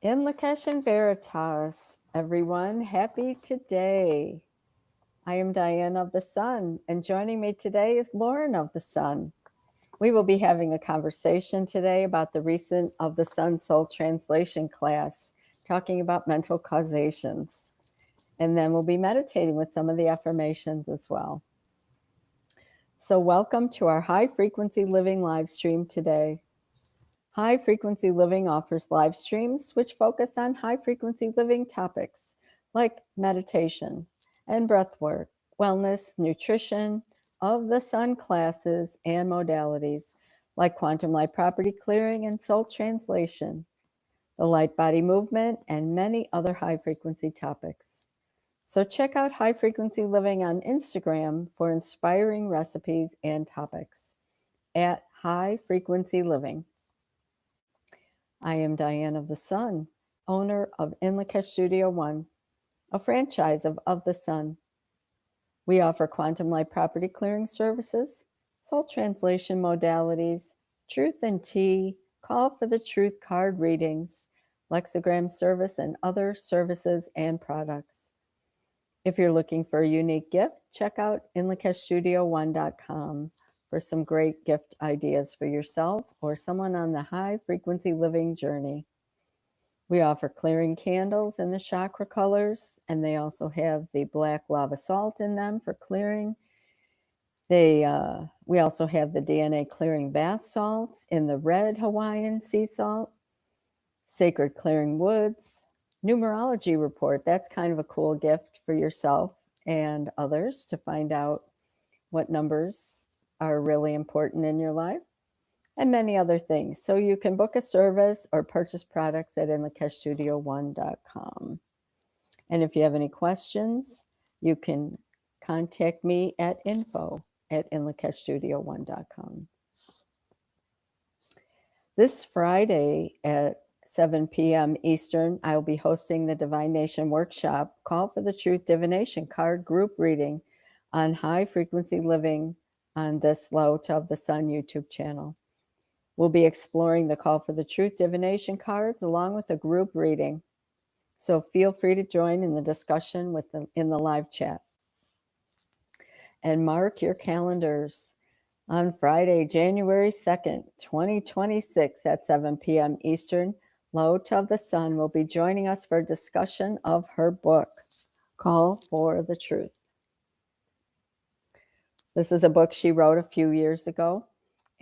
In Lakesh and Veritas, everyone, happy today. I am Diane of the Sun, and joining me today is Lauren of the Sun. We will be having a conversation today about the recent Of the Sun Soul Translation class, talking about mental causations. And then we'll be meditating with some of the affirmations as well. So, welcome to our high frequency living live stream today. High Frequency Living offers live streams which focus on high frequency living topics like meditation and breath work, wellness, nutrition, of the sun classes, and modalities like quantum light property clearing and soul translation, the light body movement, and many other high frequency topics. So check out High Frequency Living on Instagram for inspiring recipes and topics at High Frequency Living. I am Diane of the Sun, owner of In Lakesh Studio One, a franchise of the Sun. We offer quantum light property clearing services, soul translation modalities, truth and tea, call for the truth card readings, lexigram service, and other services and products. If you're looking for a unique gift, check out inlakeshstudio1.com for some great gift ideas for yourself or someone on the high frequency living journey. We offer clearing candles in the chakra colors, and they also have the black lava salt in them for clearing. We also have the DNA clearing bath salts in the red Hawaiian sea salt, sacred clearing woods, numerology report. That's kind of a cool gift for yourself and others to find out what numbers are really important in your life, and many other things. So you can book a service or purchase products at inlakeshstudio1.com. And if you have any questions, you can contact me at info@inlakeshstudio1.com. This Friday at 7 p.m. Eastern, I'll be hosting the Divination Workshop, Call for the Truth Divination Card Group Reading on High Frequency Living on this Laota of the Sun YouTube channel. We'll be exploring the Call for the Truth divination cards along with a group reading. So feel free to join in the discussion in the live chat. And mark your calendars. On Friday, January 2nd, 2026 at 7 p.m. Eastern, Laota of the Sun will be joining us for a discussion of her book, Call for the Truth. This is a book she wrote a few years ago,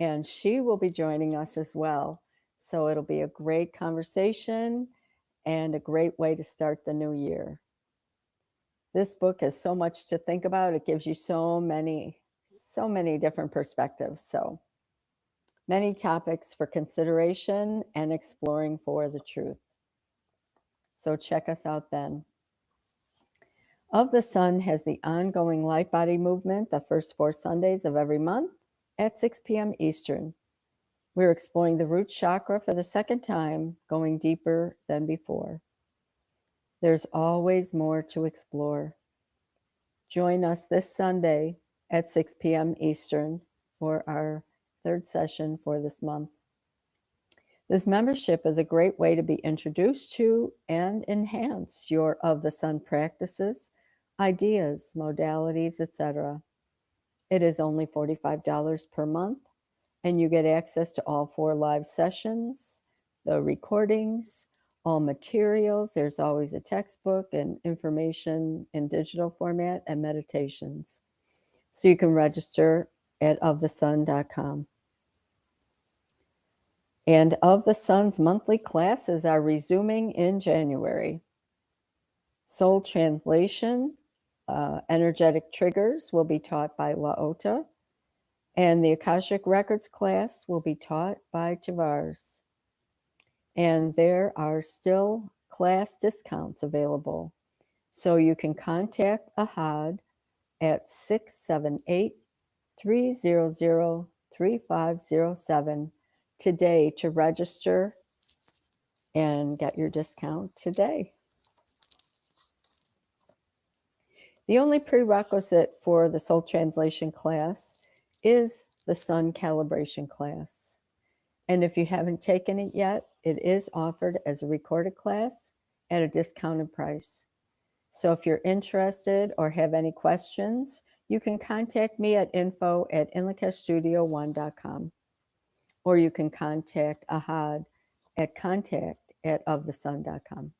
and she will be joining us as well. So it'll be a great conversation and a great way to start the new year. This book has so much to think about. It gives you so many different perspectives. So many topics for consideration and exploring for the truth. So check us out then. Of the Sun has the ongoing light body movement the first 4 Sundays of every month at 6 p.m. Eastern. We're exploring the root chakra for the second time, going deeper than before. There's always more to explore. Join us this Sunday at 6 p.m. Eastern for our 3rd session for this month. This membership is a great way to be introduced to and enhance your Of the Sun practices, ideas, modalities, etc. It is only $45 per month, and you get access to all 4 live sessions, the recordings, all materials. There's always a textbook and information in digital format and meditations. So you can register at ofthesun.com. And Of the Sun's monthly classes are resuming in January. Soul translation, energetic triggers will be taught by Laota, and the Akashic Records class will be taught by Tavares. And there are still class discounts available. So you can contact Ahad at 678-300-3507 today to register and get your discount today. The only prerequisite for the soul translation class is the sun calibration class. And if you haven't taken it yet, It is offered as a recorded class at a discounted price. So if you're interested or have any questions, you can contact me at info@inlakeshstudio1.com, or you can contact Ahad at contact@ofthesun.com.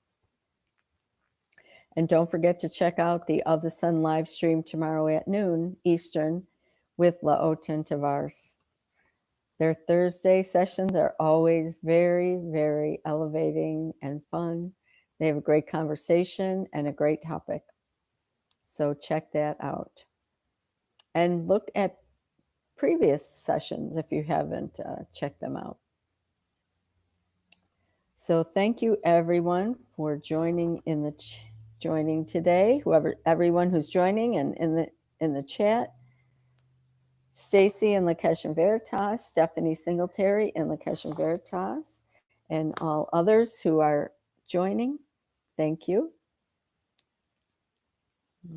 And don't forget to check out the Of the Sun live stream tomorrow at noon Eastern with Laotin Tavares. Their Thursday sessions are always very, very elevating and fun. They have a great conversation and a great topic. So check that out. And look at previous sessions if you haven't checked them out. So thank you everyone for joining joining today. Everyone who's joining and in the chat. Stacy and Lakesh and Veritas, Stephanie Singletary and Lakesh and Veritas, and all others who are joining. Thank you.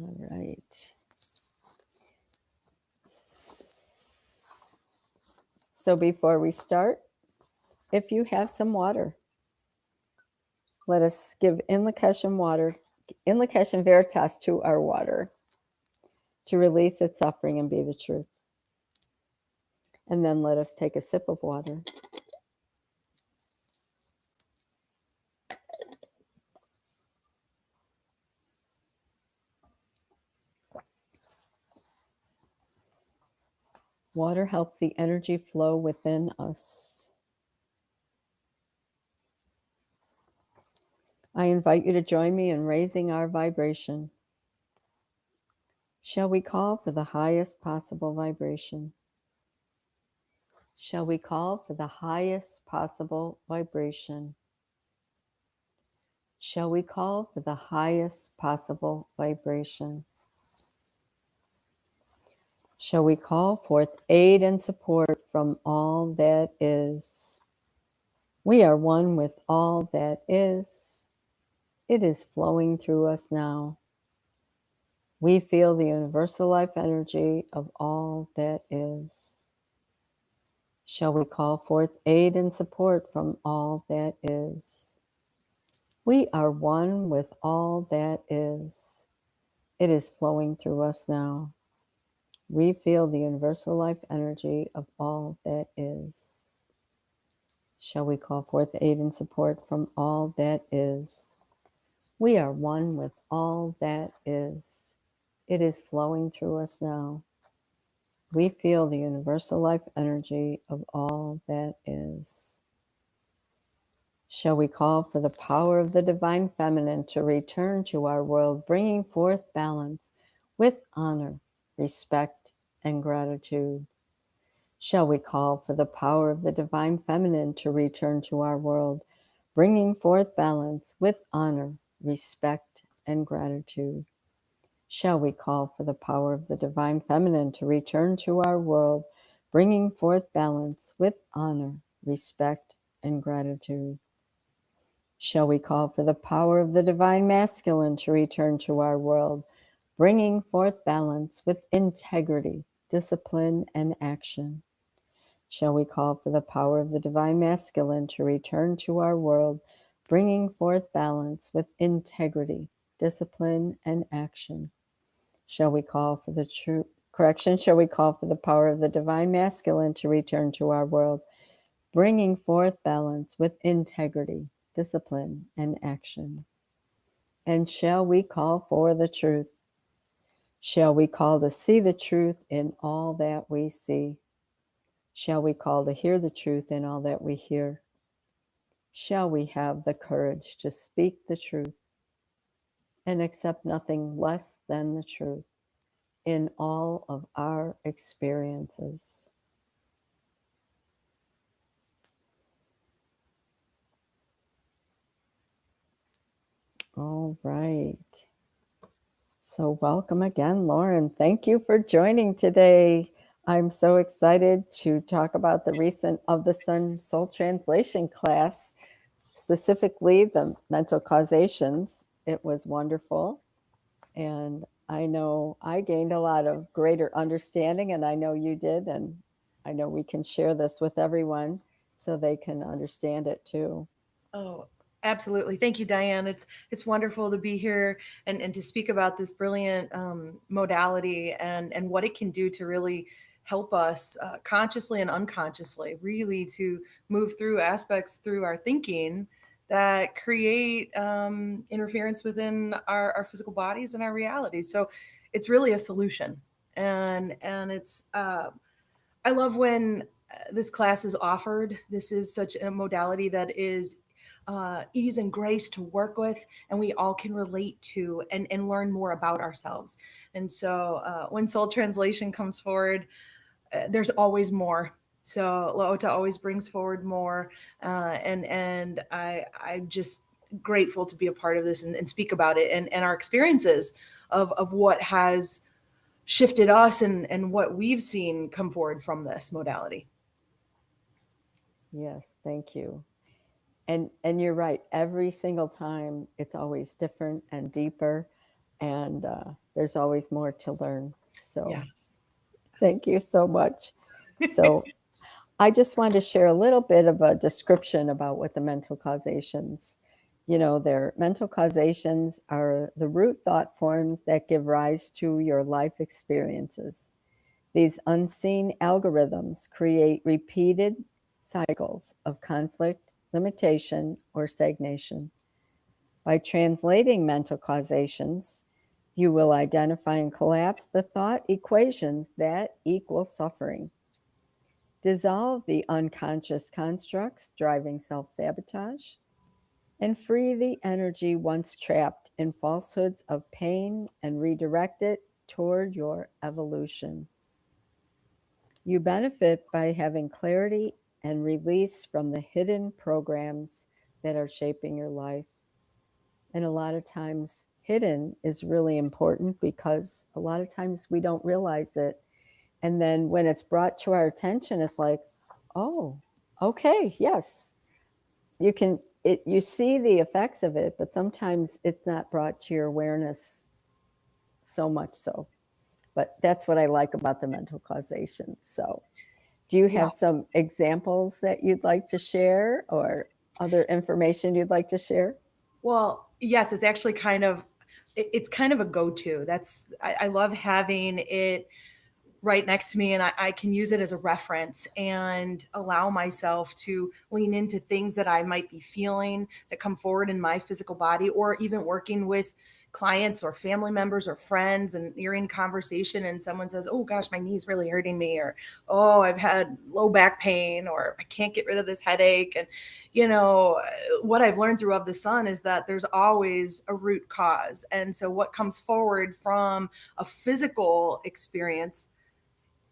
All right. So before we start, if you have some water, let us give In Lakesh and Veritas to our water to release its suffering and be the truth. And then let us take a sip of water. Water helps the energy flow within us. I invite you to join me in raising our vibration. Shall we call for the highest possible vibration? Shall we call for the highest possible vibration? Shall we call for the highest possible vibration? Shall we call forth aid and support from all that is? We are one with all that is. It is flowing through us now. We feel the universal life energy of all that is. Shall we call forth aid and support from all that is? We are one with all that is. It is flowing through us now. We feel the universal life energy of all that is. Shall we call forth aid and support from all that is? We are one with all that is. It is flowing through us now. We feel the universal life energy of all that is. Shall we call for the power of the divine feminine to return to our world, bringing forth balance with honor, respect, and gratitude? Shall we call for the power of the divine feminine to return to our world, bringing forth balance with honor, respect, and gratitude? Shall we call for the power of the divine feminine to return to our world, bringing forth balance with honor, respect, and gratitude? Shall we call for the power of the divine masculine to return to our world, bringing forth balance with integrity, discipline, and action? Shall we call for the power of the divine masculine to return to our world, bringing forth balance with integrity, discipline, and action? Shall we call for the Shall we call for the power of the divine masculine to return to our world, bringing forth balance with integrity, discipline, and action? And shall we call for the truth? Shall we call to see the truth in all that we see? Shall we call to hear the truth in all that we hear? Shall we have the courage to speak the truth and accept nothing less than the truth in all of our experiences? All right. So welcome again, Lauren. Thank you for joining today. I'm so excited to talk about the recent Of the Sun Soul Translation class, specifically the mental causations. It was wonderful. And I know I gained a lot of greater understanding, and I know you did. And I know we can share this with everyone so they can understand it too. Oh, absolutely. Thank you, Diane. It's wonderful to be here and to speak about this brilliant modality and what it can do to really help us consciously and unconsciously, really to move through aspects through our thinking that create interference within our physical bodies and our realities. So it's really a solution, and it's I love when this class is offered. This is such a modality that is ease and grace to work with, and we all can relate to and learn more about ourselves. And so when soul translation comes forward, there's always more. So Laota always brings forward more, I'm just grateful to be a part of this and speak about it and our experiences of what has shifted us and what we've seen come forward from this modality. Yes, thank you. And you're right. Every single time, it's always different and deeper, and there's always more to learn. So Yes. Yes. thank you so much. So I just wanted to share a little bit of a description about what the mental causations. Their mental causations are the root thought forms that give rise to your life experiences. These unseen algorithms create repeated cycles of conflict, limitation, or stagnation. By translating mental causations, you will identify and collapse the thought equations that equal suffering, dissolve the unconscious constructs driving self sabotage, and free the energy once trapped in falsehoods of pain and redirect it toward your evolution. You benefit by having clarity and release from the hidden programs that are shaping your life. And a lot of times, hidden is really important because a lot of times we don't realize it. And then when it's brought to our attention, it's like, oh, okay, yes. You see the effects of it, but sometimes it's not brought to your awareness so much so. But that's what I like about the mental causation. So do you Yeah. have some examples that you'd like to share or other information you'd like to share? Well, yes, it's actually it's kind of a go-to. I love having it right next to me, and I can use it as a reference and allow myself to lean into things that I might be feeling that come forward in my physical body, or even working with clients or family members or friends, and you're in conversation and someone says, oh gosh, my knee's really hurting me, or oh, I've had low back pain, or I can't get rid of this headache. And you know what I've learned through Of the Sun is that there's always a root cause. And so what comes forward from a physical experience,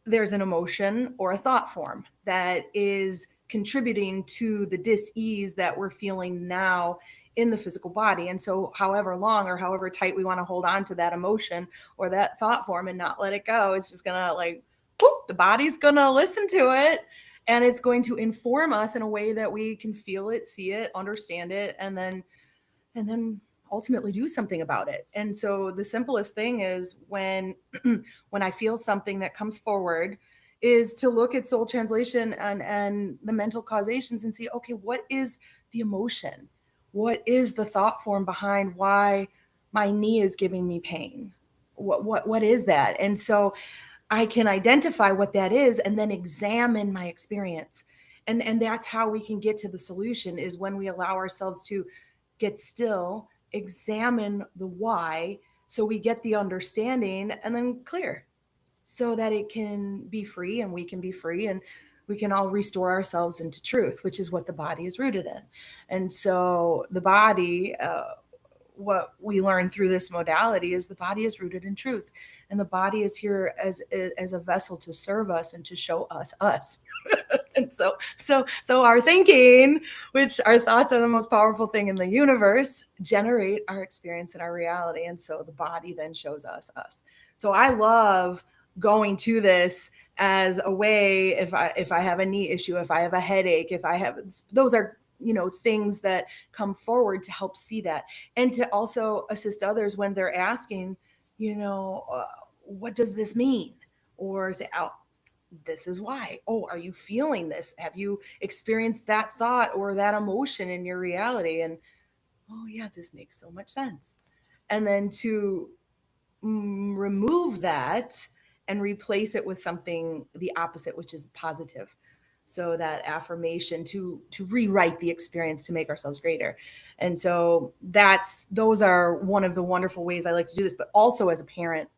there's an emotion or a thought form that is contributing to the dis-ease that we're feeling now in the physical body. And so however long or however tight we want to hold on to that emotion or that thought form and not let it go, it's just gonna like whoop, the body's gonna listen to it, and it's going to inform us in a way that we can feel it, see it, understand it, and then ultimately do something about it. And so the simplest thing is when I feel something that comes forward, is to look at soul translation and the mental causations and see, okay, what is the emotion? What is the thought form behind why my knee is giving me pain? What is that? And so I can identify what that is and then examine my experience. And that's how we can get to the solution, is when we allow ourselves to get still, examine the why, so we get the understanding and then clear, so that it can be free and we can be free, and we can all restore ourselves into truth, which is what the body is rooted in. And so the body, what we learn through this modality is the body is rooted in truth, and the body is here as a vessel to serve us and to show us. And so our thinking, which our thoughts are the most powerful thing in the universe, generate our experience and our reality. And so the body then shows us. So I love going to this as a way, if I have a knee issue, if I have a headache, if I have, those are things that come forward to help see that, and to also assist others when they're asking, you know uh, what does this mean, or say, oh, this is why. Oh, are you feeling this? Have you experienced that thought or that emotion in your reality? And oh, yeah, this makes so much sense. And then to remove that and replace it with something the opposite, which is positive. So that affirmation to rewrite the experience to make ourselves greater. And so those are one of the wonderful ways I like to do this. But also as a parent,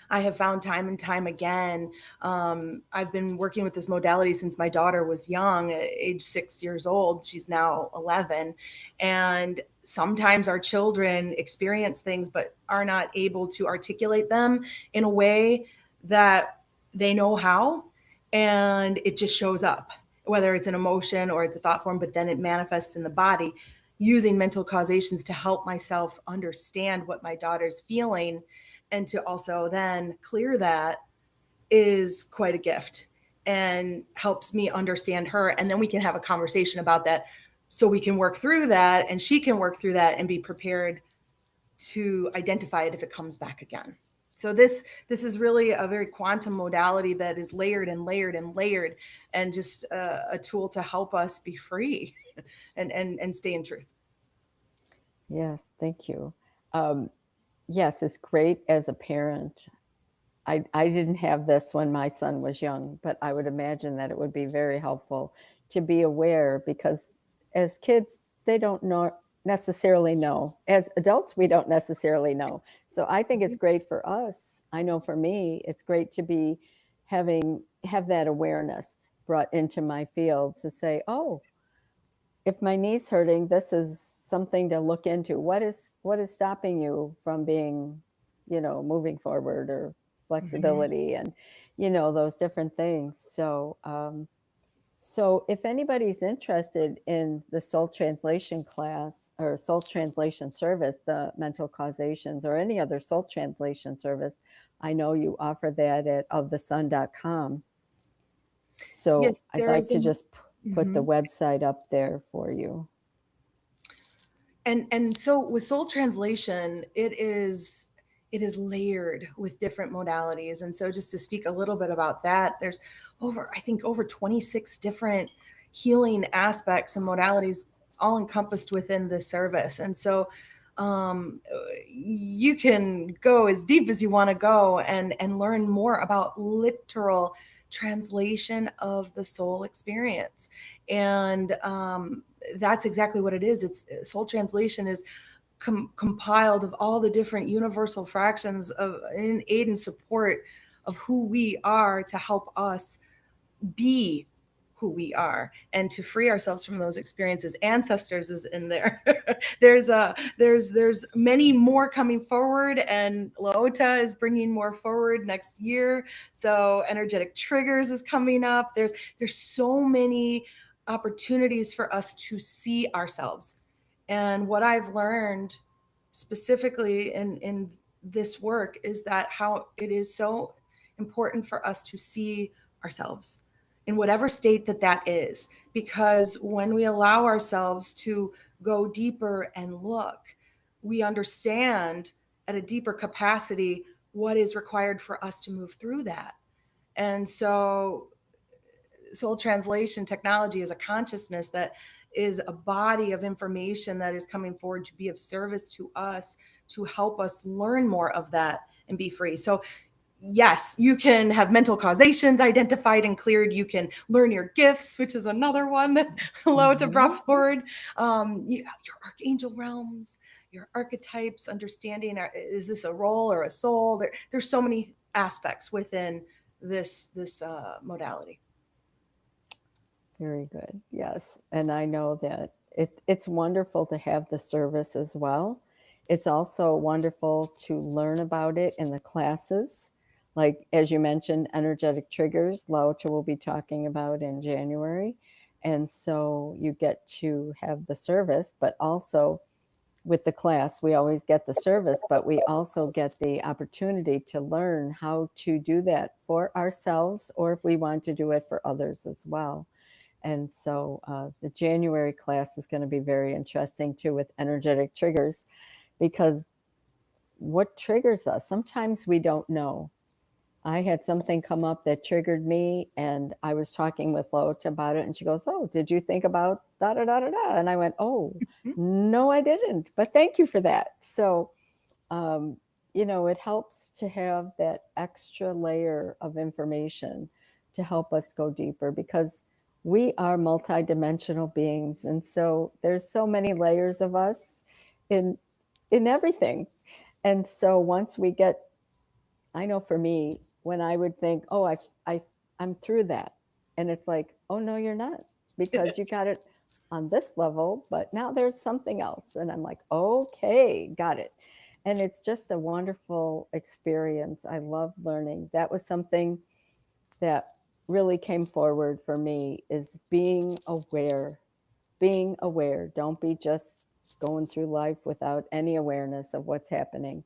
I have found time and time again. I've been working with this modality since my daughter was young, at age 6 years old. She's now 11. And sometimes our children experience things but are not able to articulate them in a way that they know how. And it just shows up, whether it's an emotion or it's a thought form, but then it manifests in the body using mental causations to help myself understand what my daughter's feeling and to also then clear that is quite a gift and helps me understand her. And then we can have a conversation about that so we can work through that and she can work through that and be prepared to identify it if it comes back again. So this is really a very quantum modality that is layered and layered and layered, and just a tool to help us be free and stay in truth. Yes, thank you. Um, yes, it's great as a parent. I didn't have this when my son was young, but I would imagine that it would be very helpful to be aware, because as kids, they don't know necessarily know. As adults, we don't necessarily know. So I think it's great for us. I know for me, it's great to be have that awareness brought into my field to say, oh, if my knee's hurting, this is something to look into. What is stopping you from being, moving forward, or Mm-hmm. flexibility, and those different things. So if anybody's interested in the soul translation class or soul translation service, the mental causations, or any other soul translation service, I know you offer that at ofthesun.com. So Yes, I'd there like is to a. just put the Mhm. website up there for you. And so with soul translation, it is layered with different modalities. And so just to speak a little bit about that, there's over 26 different healing aspects and modalities all encompassed within this service. And so um, you can go as deep as you want to go and learn more about literal translation of the soul experience. And that's exactly what it is. It's soul translation is compiled of all the different universal fractions of in aid and support of who we are to help us be who we are and to free ourselves from those experiences. Ancestors is in there. There's many more coming forward, and Laota is bringing more forward next year. So energetic triggers is coming up. There's so many opportunities for us to see ourselves. And what I've learned specifically in this work is that how it is so important for us to see ourselves in whatever state that is, because when we allow ourselves to go deeper and look, we understand at a deeper capacity what is required for us to move through that. And so soul translation technology is a consciousness that is a body of information that is coming forward to be of service to us, to help us learn more of that and be free. So yes, you can have mental causations identified and cleared. You can learn your gifts, which is another one that Lota Mhm. brought forward. Your archangel realms, your archetypes, understanding is this a role or a soul? There's so many aspects within this modality. Very good. Yes. And I know that it's wonderful to have the service as well. It's also wonderful to learn about it in the classes. Like, as you mentioned, energetic triggers, Lauta will be talking about in January. And so you get to have the service, but also with the class, we always get the service, but we also get the opportunity to learn how to do that for ourselves, or if we want to do it for others as well. And so the January class is going to be very interesting too, with energetic triggers, because what triggers us? Sometimes we don't know. I had something come up that triggered me, and I was talking with Lotte about it, and she goes, "Oh, did you think about da da da da da?" And I went, "Oh, no, I didn't, but thank you for that." So, um, it helps to have that extra layer of information to help us go deeper because we are multidimensional beings, and so there's so many layers of us in everything. And so once we get, I know for me, when I would think, oh, I'm through that. And it's like, oh, no, you're not, because you got it on this level, but now there's something else. And I'm like, okay, got it. And it's just a wonderful experience. I love learning. That was something that really came forward for me, is being aware. Being aware. Don't be just going through life without any awareness of what's happening,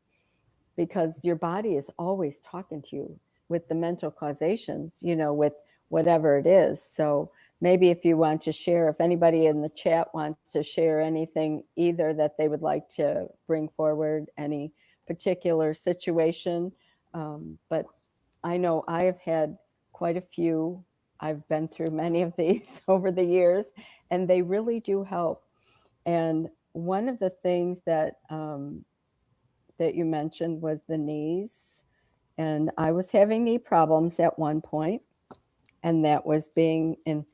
because your body is always talking to you with the mental causations, with whatever it is. So maybe if you want to share, if anybody in the chat wants to share anything, either that they would like to bring forward, any particular situation. But I know I have had quite a few. I've been through many of these over the years, and they really do help. And one of the things that you mentioned was the knees. And I was having knee problems at one point, and that was being on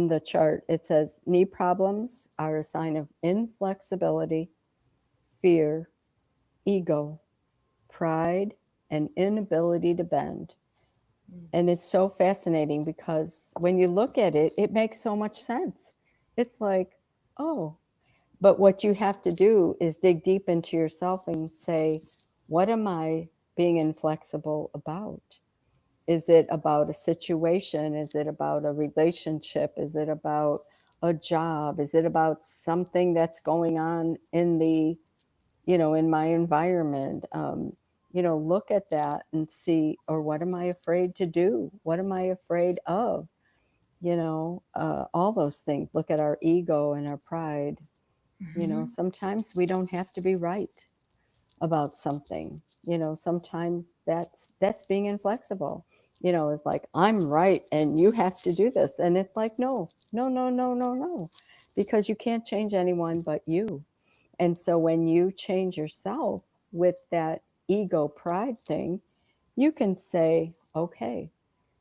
the chart. It says knee problems are a sign of inflexibility, fear, ego, pride, and inability to bend. And it's so fascinating because when you look at it, it makes so much sense. It's like, oh, but what you have to do is dig deep into yourself and say, what am I being inflexible about? Is it about a situation? Is it about a relationship? Is it about a job? Is it about something that's going on in my environment? Look at that and see, or what am I afraid to do? What am I afraid of? All those things. Look at our ego and our pride. Sometimes we don't have to be right about something. Sometimes that's being inflexible. It's like, I'm right and you have to do this. And it's like, no, no, no, no, no, no. Because you can't change anyone but you. And so when you change yourself with that ego pride thing, you can say, okay,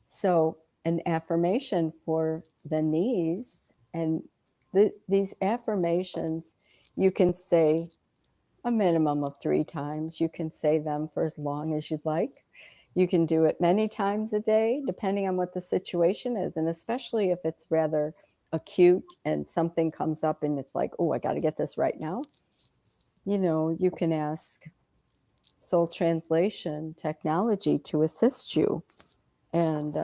so an affirmation for the knees, and these affirmations, you can say a minimum of 3 times. You can say them for as long as you'd like. You can do it many times a day, depending on what the situation is. And especially if it's rather acute and something comes up and it's like, oh, I got to get this right now. You can ask Soul Translation technology to assist you. And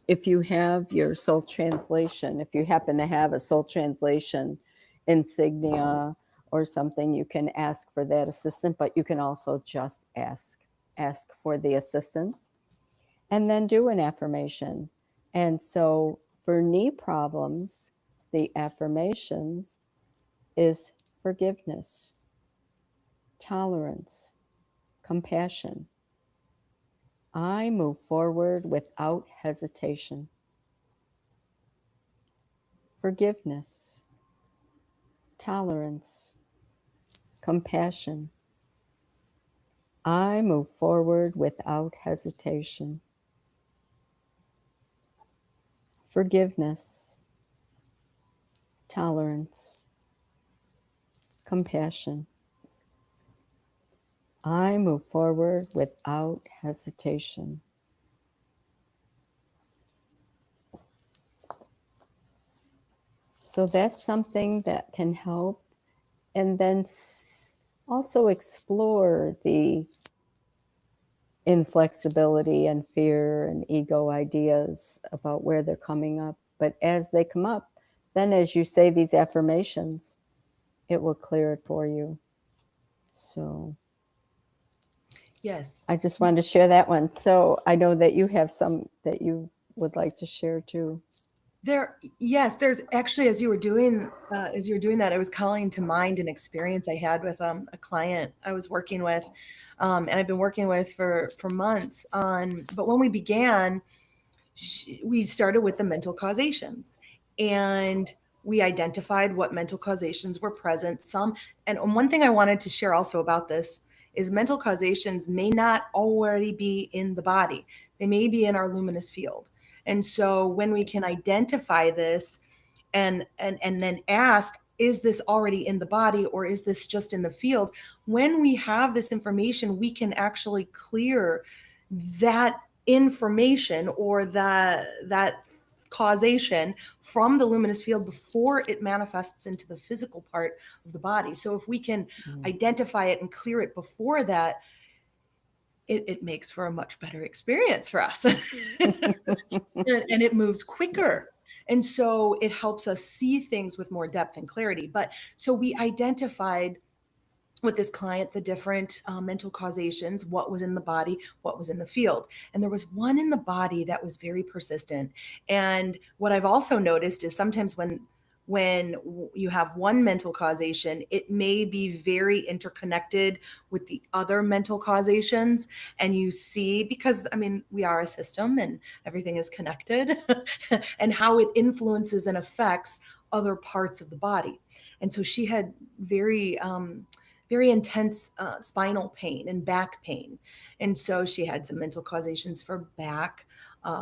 if you have your Soul Translation, if you happen to have a Soul Translation insignia or something, you can ask for that assistant, but you can also just ask for the assistance and then do an affirmation. And so for knee problems, the affirmations is forgiveness, tolerance, compassion. I move forward without hesitation. Forgiveness, tolerance, compassion. I move forward without hesitation. Forgiveness, tolerance, compassion. I move forward without hesitation. So that's something that can help. And then also explore the inflexibility and fear and ego ideas about where they're coming up. But as they come up, then as you say these affirmations, it will clear it for you. So Yes. I just wanted to share that one. So I know that you have some that you would like to share too. Yes, there's actually, as you were doing that, I was calling to mind an experience I had with a client I was working with, and I've been working with for months on. But when we began, we started with the mental causations, and we identified what mental causations were present. And one thing I wanted to share also about this is mental causations may not already be in the body; they may be in our luminous field. And so when we can identify this and then ask, is this already in the body or is this just in the field? When we have this information, we can actually clear that information or that causation from the luminous field before it manifests into the physical part of the body. So if we can identify it and clear it before that, it makes for a much better experience for us. And it moves quicker. Yes. And so it helps us see things with more depth and clarity. But so we identified with this client the different mental causations, what was in the body, what was in the field. And there was one in the body that was very persistent. And what I've also noticed is sometimes when you have one mental causation, it may be very interconnected with the other mental causations. And you see, because I mean, we are a system and everything is connected, and how it influences and affects other parts of the body. And so she had very intense spinal pain and back pain. And so she had some mental causations for back,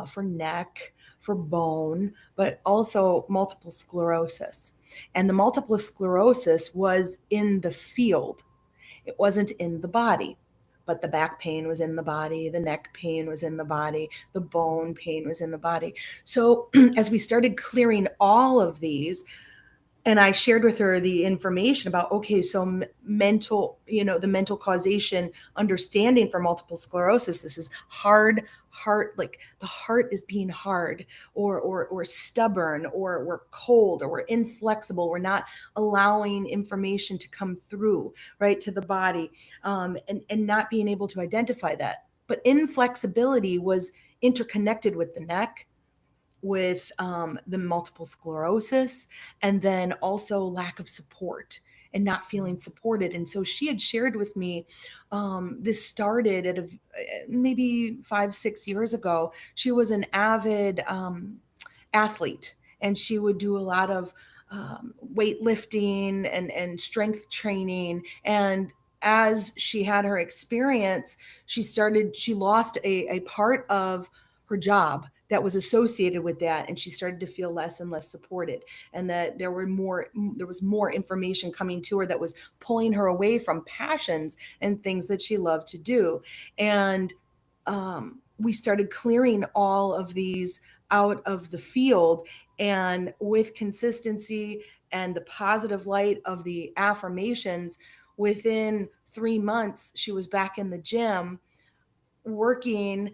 for neck, for bone, but also multiple sclerosis. And the multiple sclerosis was in the field, it wasn't in the body. But the back pain was in the body, the neck pain was in the body, the bone pain was in the body. So as we started clearing all of these, and I shared with her the information about, okay, so mental, the mental causation understanding for multiple sclerosis, this is hard heart, like the heart is being hard or stubborn, or we're cold, or we're inflexible, we're not allowing information to come through right to the body, and not being able to identify that. But inflexibility was interconnected with the neck, with the multiple sclerosis, and then also lack of support and not feeling supported. And so she had shared with me, this started at maybe 5, 6 years ago. She was an avid athlete, and she would do a lot of weightlifting and strength training. And as she had her experience, she lost a part of her job that was associated with that, and she started to feel less and less supported, and that there was more information coming to her that was pulling her away from passions and things that she loved to do. And we started clearing all of these out of the field, and with consistency and the positive light of the affirmations, within 3 months she was back in the gym working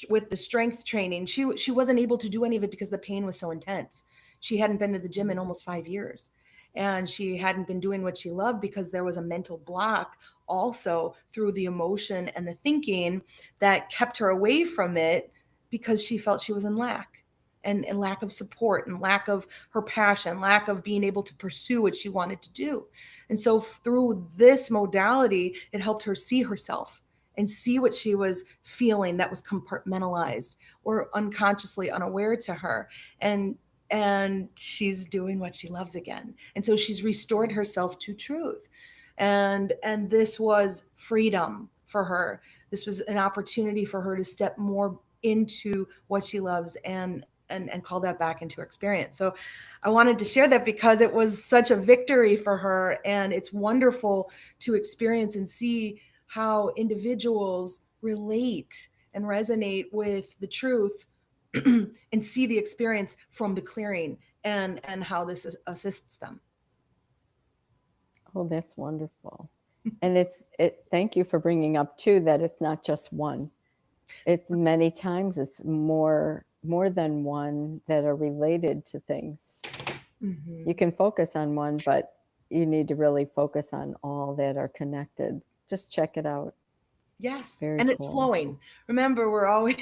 with the strength training. She wasn't able to do any of it because the pain was so intense. She hadn't been to the gym in almost 5 years, and she hadn't been doing what she loved because there was a mental block also through the emotion and the thinking that kept her away from it, because she felt she was in lack, and lack of support, and lack of her passion, lack of being able to pursue what she wanted to do. And so through this modality, it helped her see herself and see what she was feeling that was compartmentalized or unconsciously unaware to her. And she's doing what she loves again. And so she's restored herself to truth. And this was freedom for her. This was an opportunity for her to step more into what she loves, and call that back into her experience. So I wanted to share that because it was such a victory for her, and it's wonderful to experience and see how individuals relate and resonate with the truth, and see the experience from the clearing, and how this assists them. Oh, that's wonderful. And thank you for bringing up too that it's not just one. It's many times it's more than one that are related to things. Mm-hmm. You can focus on one, but you need to really focus on all that are connected. Just check it out. Yes, Very and it's cool. flowing. Remember, we're always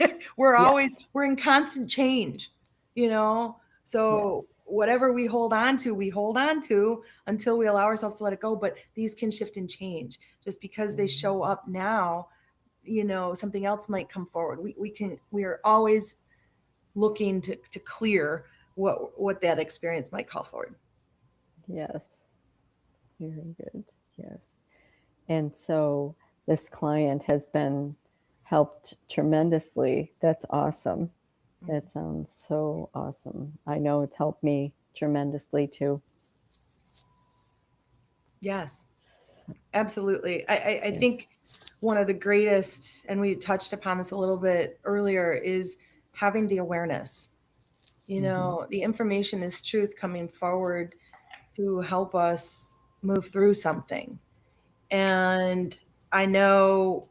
Yes. we're in constant change, you know. So Yes. whatever we hold on to until we allow ourselves to let it go. But these can shift and change. Just because they show up now, something else might come forward. We are always looking to clear what that experience might call forward. Yes. Very good. Yes. And so this client has been helped tremendously. That's awesome. That sounds so awesome. I know it's helped me tremendously too. Yes, So, absolutely. I yes. think one of the greatest, and we touched upon this a little bit earlier, is having the awareness. Mm-hmm. The information is truth coming forward to help us move through something. And I know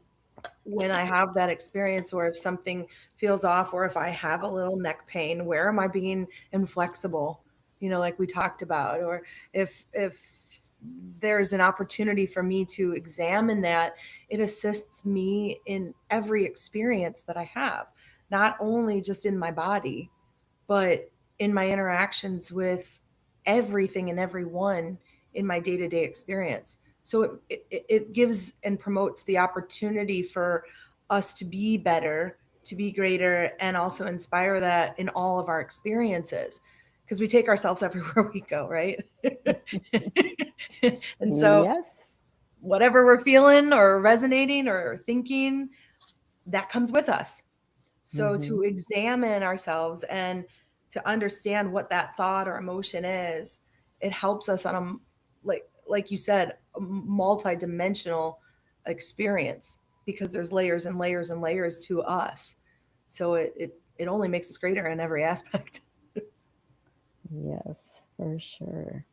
when I have that experience, or if something feels off, or if I have a little neck pain, where am I being inflexible? Like we talked about, or if there's an opportunity for me to examine that, it assists me in every experience that I have, not only just in my body, but in my interactions with everything and everyone in my day-to-day experience. So it gives and promotes the opportunity for us to be better, to be greater, and also inspire that in all of our experiences, because we take ourselves everywhere we go, right? And so Yes. whatever we're feeling or resonating or thinking, that comes with us. So Mm-hmm. to examine ourselves and to understand what that thought or emotion is, it helps us on like you said, a multi-dimensional experience, because there's layers and layers and layers to us. So it only makes us greater in every aspect. Yes, for sure.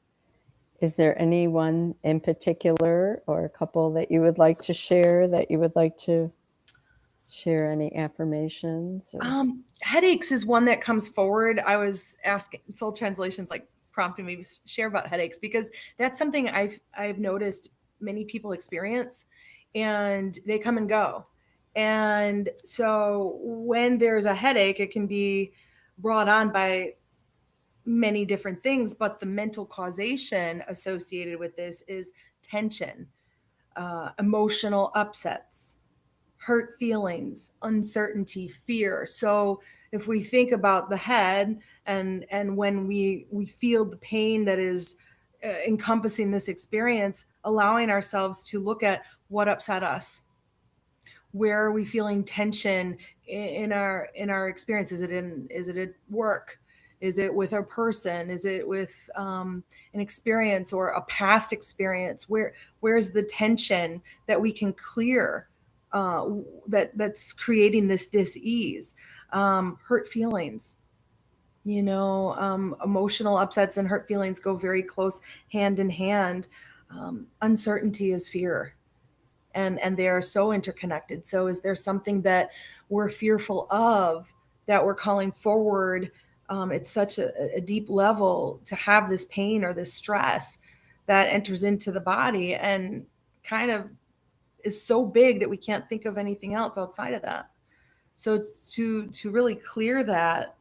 Is there anyone in particular or a couple that you would like to share, that you would like to share any affirmations or? Headaches is one that comes forward. I was asking Soul Translations, like prompting me to share about headaches, because that's something I've noticed many people experience, and they come and go. And so when there's a headache, it can be brought on by many different things, but the mental causation associated with this is tension, emotional upsets, hurt feelings, uncertainty, fear. So if we think about the head, and when we feel the pain that is encompassing this experience, allowing ourselves to look at what upset us, where are we feeling tension in our experience? Is it at work? Is it with a person? Is it with an experience or a past experience? Where's the tension that we can clear, that's creating this dis-ease? Hurt feelings, emotional upsets and hurt feelings go very close hand in hand. Uncertainty is fear, and they are so interconnected. So is there something that we're fearful of that we're calling forward? It's such a deep level to have this pain or this stress that enters into the body, and kind of is so big that we can't think of anything else outside of that. So to really clear that,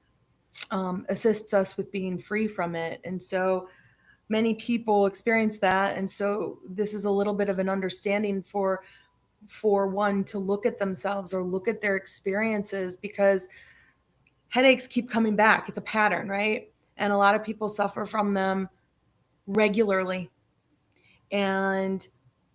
assists us with being free from it. And so many people experience that, and so this is a little bit of an understanding for one to look at themselves or look at their experiences, because headaches keep coming back. It's a pattern, right? And a lot of people suffer from them regularly. And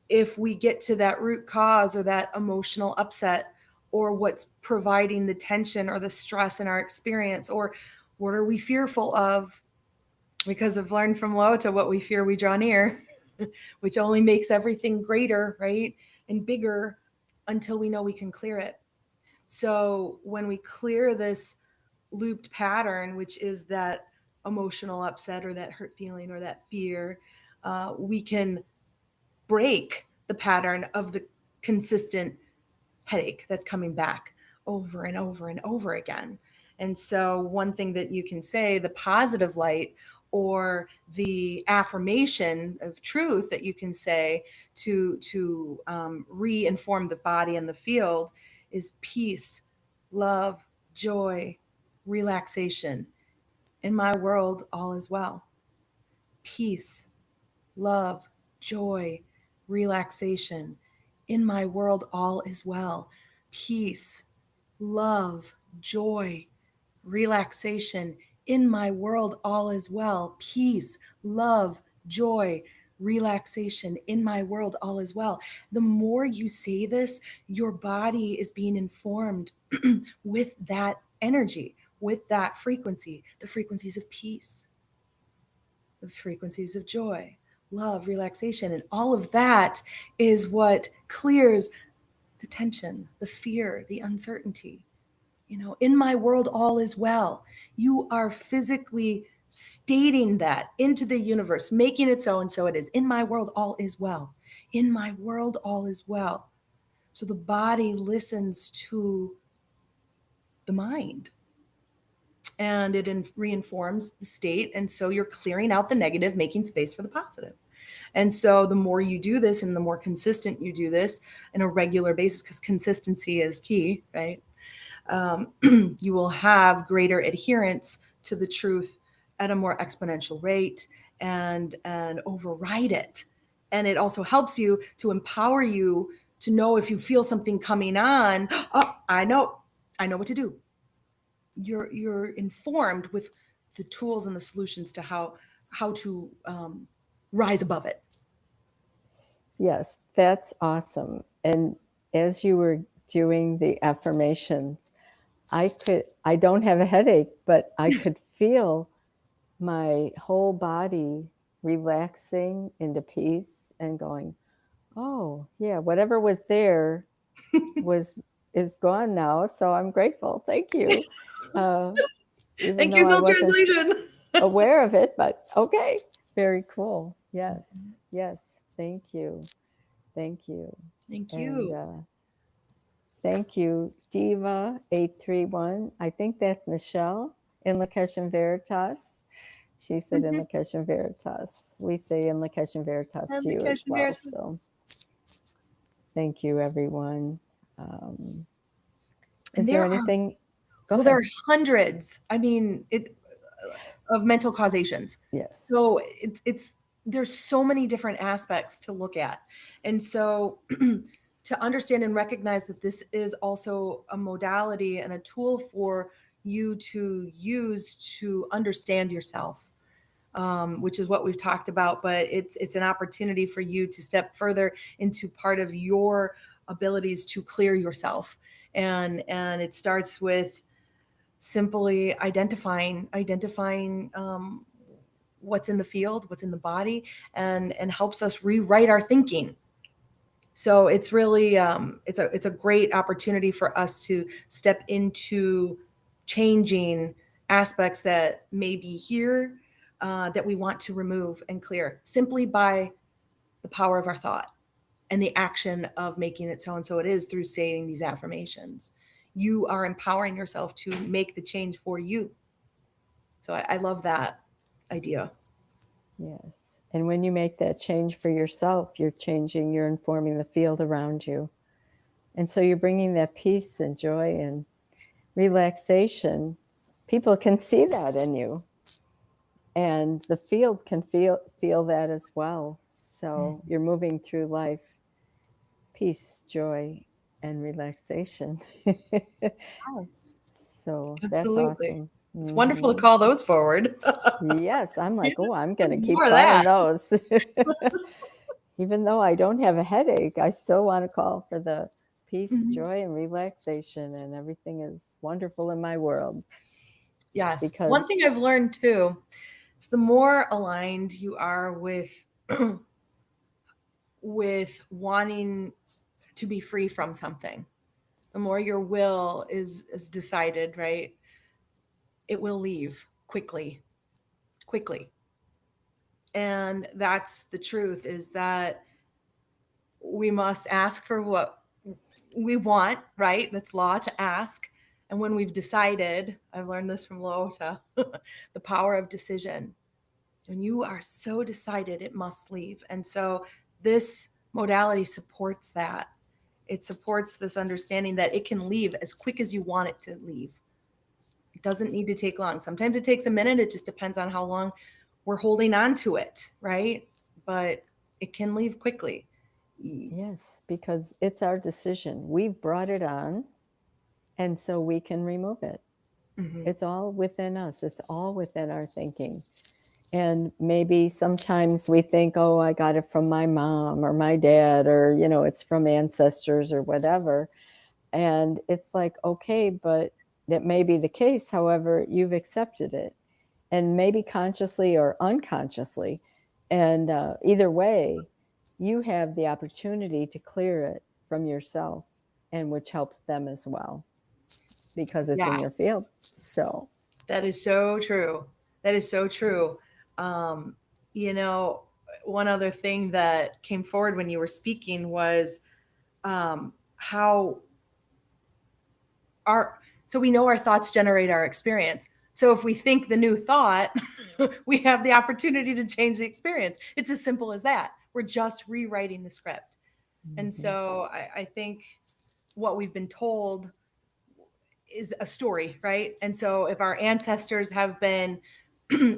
if we get to that root cause, or that emotional upset, or what's providing the tension or the stress in our experience, or what are we fearful of, because I've learned from Lota, what we fear we draw near, which only makes everything greater, right? And bigger, until we know we can clear it. So when we clear this looped pattern, which is that emotional upset or that hurt feeling or that fear, we can break the pattern of the consistent headache that's coming back over and over and over again. And so, one thing that you can say, the positive light or the affirmation of truth that you can say to re-inform the body and the field, is peace, love, joy, relaxation. In my world, all is well. Peace, love, joy, relaxation. In my world, all is well. Peace, love, joy, relaxation. In my world, all is well. Peace, love, joy, relaxation. In my world, all is well. The more you say this, your body is being informed with that energy, with that frequency, the frequencies of peace, the frequencies of joy, love, relaxation. And all of that is what clears the tension, the fear, the uncertainty. In my world, all is well. You are physically stating that into the universe, making it so, and so it is. In my world, all is well. In my world, all is well. So the body listens to the mind, and it reinforms the state. And so you're clearing out the negative, making space for the positive. And so the more you do this and the more consistent you do this on a regular basis, because consistency is key, right? You will have greater adherence to the truth at a more exponential rate, and override it. And it also helps you to empower you to know if you feel something coming on. Oh, I know what to do. You're informed with the tools and the solutions to how to rise above it. Yes, that's awesome. And as you were doing the affirmations, I don't have a headache, but I could feel my whole body relaxing into peace and going, oh, yeah, whatever was there is gone now. So I'm grateful. Thank you. Uh, even Thank though you, I Soul wasn't Translation. aware of it, but okay. Very cool. Yes. Yes. Thank you. Thank you. Thank And you. thank you, Diva 831. I think that's Michelle in Lakesh Veritas. She said in Lakesh Veritas. We say in Lakesh Veritas to you as well. So thank you, everyone. Is there anything? Go ahead. There are hundreds. I mean, of mental causations. Yes. So it's there's so many different aspects to look at, and so to understand and recognize that this is also a modality and a tool for you to use to understand yourself, which is what we've talked about. But it's an opportunity for you to step further into part of your abilities to clear yourself, and it starts with simply identifying what's in the field, what's in the body, and helps us rewrite our thinking. So it's really it's a great opportunity for us to step into changing aspects that may be here, that we want to remove and clear simply by the power of our thought and the action of making it so and so it is through saying these affirmations. You are empowering yourself to make the change for you. So I love that idea. Yes. And when you make that change for yourself, you're informing the field around you. And so you're bringing that peace and joy and relaxation. People can see that in you. And the field can feel that as well. So you're moving through life, peace, joy, and relaxation. Yes, So that's absolutely. awesome. It's wonderful to call those forward. Yes, I'm like, oh, I'm going to keep More of calling that. those. Even though I don't have a headache, I still want to call for the peace, joy, and relaxation, and everything is wonderful in my world. Yes. Because One thing I've learned too is the more aligned you are with with wanting to be free from something, the more your will is decided, right? It will leave quickly. And that's the truth, is that we must ask for what we want, right? That's law, to ask. And when we've decided, I've learned this from Loota, the power of decision. When you are so decided, it must leave. And so this modality supports that. It supports this understanding that it can leave as quick as you want it to leave. It doesn't need to take long. Sometimes it takes a minute. It just depends on how long we're holding on to it, right? But it can leave quickly. Yes, because it's our decision. We've brought it on, and so we can remove it. Mm-hmm. It's all within us. It's all within our thinking. And maybe sometimes we think, oh, I got it from my mom or my dad, or, it's from ancestors or whatever. And it's like, okay, but that may be the case. However, you've accepted it, and maybe consciously or unconsciously. And either way, you have the opportunity to clear it from yourself, and which helps them as well because it's in your Yes, field. So, that is so true. That is so true. Um, you know, one other thing that came forward when you were speaking was how our so we know our thoughts generate our experience. So if we think the new thought, we have the opportunity to change the experience. It's as simple as that. We're just rewriting the script. And mhm. so I think what we've been told is a story, right? And so if our ancestors have been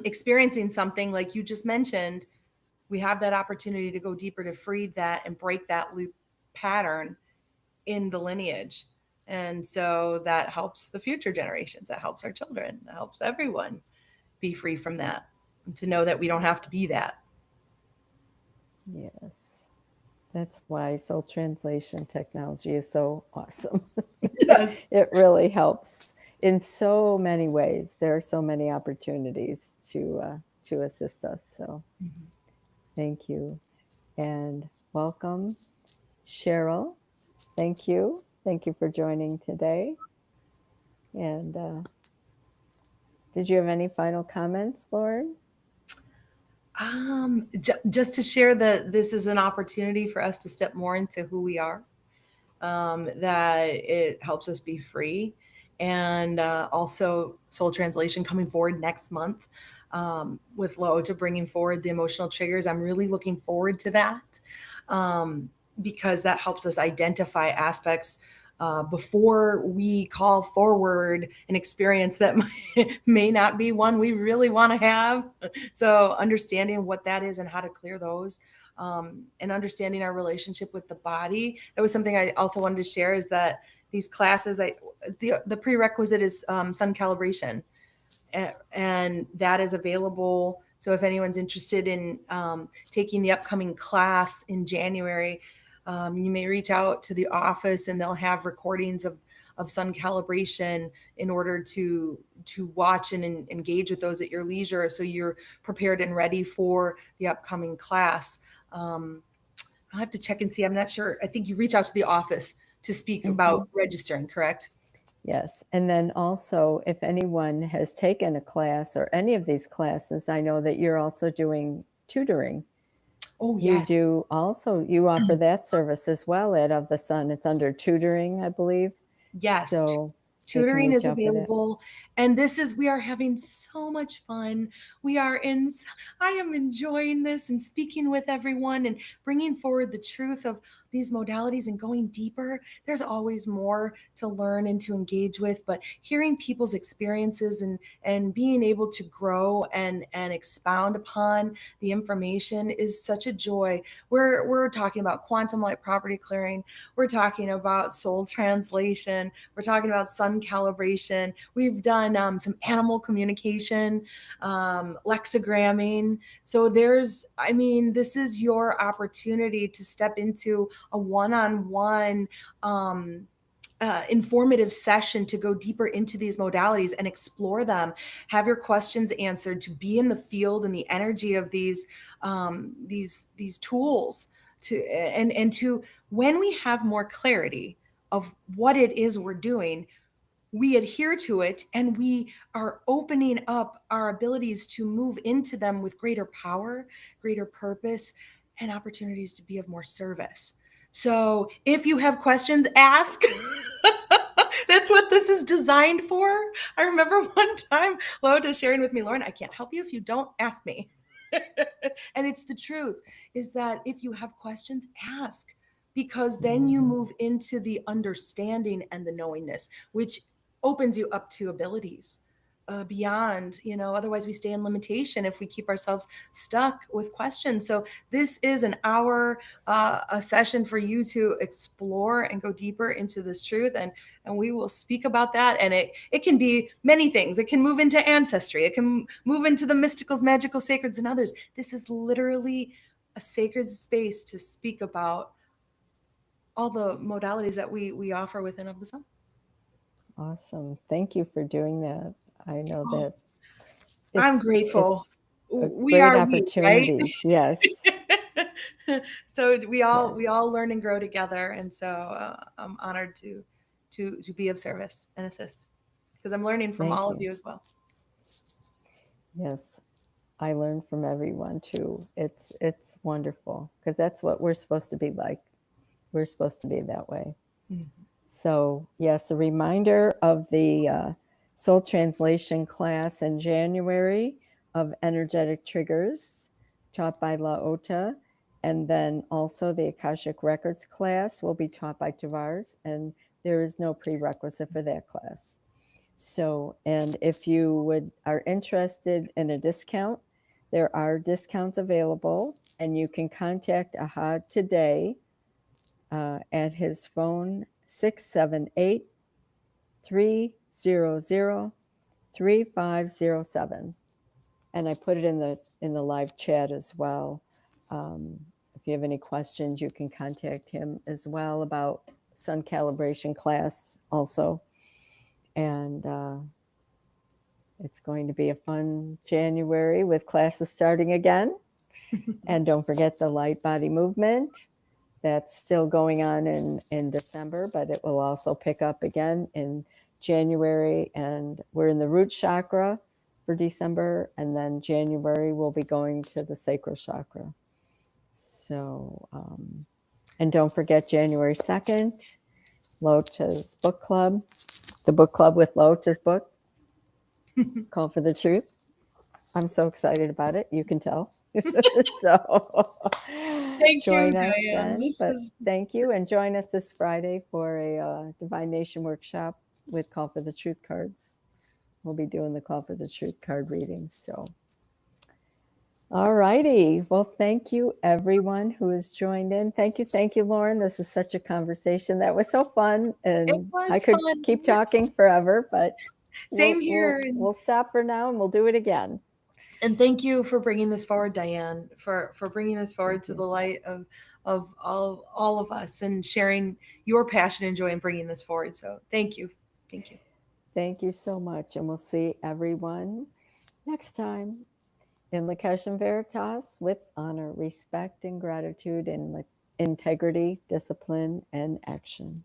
experiencing something like you just mentioned, we have that opportunity to go deeper to free that and break that loop pattern in the lineage. And so that helps the future generations, that helps our children, that helps everyone be free from that and to know that we don't have to be that. Yes. That's why soul translation technology is so awesome. Yes. It really helps in so many ways. There are so many opportunities to assist us. So Mhm. thank you, and welcome, Cheryl. Thank you for joining today. And did you have any final comments, Lauren? Just to share that this is an opportunity for us to step more into who we are, that it helps us be free. And also, Soul Translation coming forward next month with Lo to bringing forward the emotional triggers. I'm really looking forward to that because that helps us identify aspects before we call forward an experience that may not be one we really want to have. So, understanding what that is and how to clear those, and understanding our relationship with the body. That was something I also wanted to share. Is that these classes, the prerequisite is sun calibration, and that is available. So if anyone's interested in taking the upcoming class in January, you may reach out to the office, and they'll have recordings of sun calibration in order to watch and engage with those at your leisure, so you're prepared and ready for the upcoming class. I'll have to check and see. I'm not sure. I think you reach out to the office to speak Mm-hmm. about registering, correct? Yes. And then also, if anyone has taken a class or any of these classes, I know that you're also doing tutoring. Oh, You yes. do also, you offer that service as well at Of the Sun. It's under tutoring, I believe. Yes. So they can Tutoring reach is out for that. available, and we are having so much fun. We are in I am enjoying this and speaking with everyone and bringing forward the truth of these modalities and going deeper. There's always more to learn and to engage with, but hearing people's experiences and being able to grow and expound upon the information is such a joy. We're talking about quantum light property clearing, we're talking about soul translation, we're talking about sun calibration. We've done some animal communication, lexigramming. So this is your opportunity to step into a one-on-one informative session to go deeper into these modalities and explore them, have your questions answered, to be in the field and the energy of these tools, and to, when we have more clarity of what it is we're doing, we adhere to it, and we are opening up our abilities to move into them with greater power, greater purpose, and opportunities to be of more service. So if you have questions, ask. That's what this is designed for. I remember one time Loda sharing with me, Lauren, I can't help you if you don't ask me. And it's the truth, is that if you have questions, ask, because then you move into the understanding and the knowingness, which opens you up to abilities. beyond, otherwise we stay in limitation if we keep ourselves stuck with questions. So this is an hour, a session for you to explore and go deeper into this truth, and we will speak about that. And it can be many things. It can move into ancestry, it can move into the mysticals, magical, sacreds, and others. This is literally a sacred space to speak about all the modalities that we offer within Of the Sun. Awesome. Thank you for doing that. I know that I'm it's grateful. a We great are we, right? opportunity. Yes. So we all Yes. we all learn and grow together, and so I'm honored to be of service and assist, because I'm learning from Thank all of you. you as well. Yes. I learn from everyone too. It's wonderful because that's what we're supposed to be like. We're supposed to be that way. Mhm. So, yes, a reminder of the soul translation class in January of energetic triggers taught by Laota. And then also the Akashic Records class will be taught by Tavares, and there is no prerequisite for that class. So, and if you are interested in a discount, there are discounts available, and you can contact Ahad today at his phone 678 300 3507. And I put it in the live chat as well. If you have any questions, you can contact him as well about sun calibration class also. And it's going to be a fun January with classes starting again. And don't forget the light body movement. That's still going on in December, but it will also pick up again in January. And we're in the root chakra for December. And then January, we'll be going to the sacral chakra. So, and don't forget January 2nd, Lota's book club, the book club with Lota's book, Call for the Truth. I'm so excited about it. You can tell. So Thank you, join us Diane. then. This But is thank you. And join us this Friday for a Divine Nation workshop with Call for the Truth cards. We'll be doing the Call for the Truth card reading. So, all righty. Well, thank you, everyone who has joined in. Thank you, Lauren. This is such a conversation that was so fun. it And I was could fun. keep talking forever, but Same here. we'll stop for now and we'll do it again. And thank you for bringing this forward, Diane, for bringing this forward Thank to you. the light of all of us, and sharing your passion and joy in bringing this forward. So thank you. Thank you so much. And we'll see everyone next time in Lakesh and Veritas with honor, respect, and gratitude, and integrity, discipline, and action.